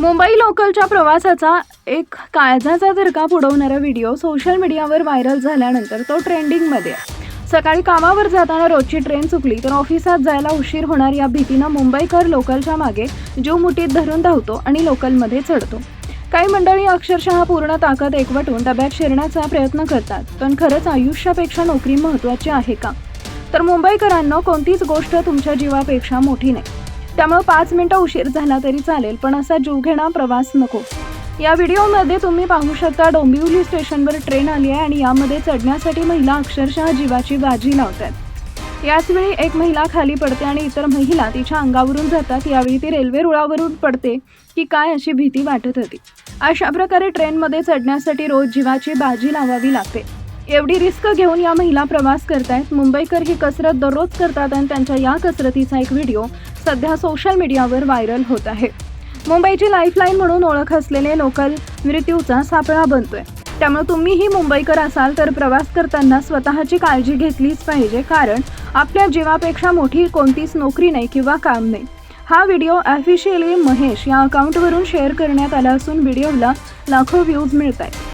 मुंबई लोकलच्या प्रवासाचा एक काळजाचा धडका उडवणारा व्हिडिओ सोशल मीडियावर व्हायरल झाल्यानंतर तो ट्रेंडिंगमध्ये आहे. सकाळी कामावर जाताना रोजची ट्रेन चुकली तर ऑफिसात जायला उशीर होणार या भीतीनं मुंबईकर लोकलच्या मागे जीव मुठीत धरून धावतो आणि लोकलमध्ये चढतो. काही मंडळी अक्षरशः पूर्ण ताकद एकवटून डब्यात शिरण्याचा प्रयत्न करतात. पण खरंच आयुष्यापेक्षा नोकरी महत्त्वाची आहे का? तर मुंबईकरांनो, कोणतीच गोष्ट तुमच्या जीवापेक्षा मोठी नाही. त्यामुळे 5 मिनिटं उशीर झाला तरी चालेल, पण असा जीवघेणा प्रवास नको. या व्हिडिओमध्ये तुम्ही पाहू शकता, डोंबिवली स्टेशनवर ट्रेन आली आहे आणि यामध्ये चढण्यासाठी महिला अक्षरशः जीवाची बाजी लावतात. याचवेळी एक महिला खाली पडते आणि इतर महिला तिच्या अंगावरून जातात. यावेळी ती रेल्वे रुळावरून पडते की काय अशी भीती वाटत होती. अशा प्रकारे ट्रेनमध्ये चढण्यासाठी रोज जीवाची बाजी लावावी लागते. एवढी रिस्क घेऊन या महिला प्रवास करतायत. मुंबईकर ही कसरत दररोज करतात आणि त्यांच्या या कसरतीचा एक व्हिडिओ सध्या सोशल मीडियावर व्हायरल होत आहे. मुंबईची लाईफलाईन म्हणून ओळख असलेले लोकल मृत्यूचा सापळा बनतोय. त्यामुळे तुम्हीही मुंबईकर असाल तर प्रवास करताना स्वतःची काळजी घेतलीच पाहिजे, कारण आपल्या जीवापेक्षा मोठी कोणतीच नोकरी नाही किंवा काम नाही. हा व्हिडिओ ऑफिशियली महेश या अकाउंटवरून शेअर करण्यात आला असून व्हिडिओला लाखो व्ह्यूज मिळत आहेत.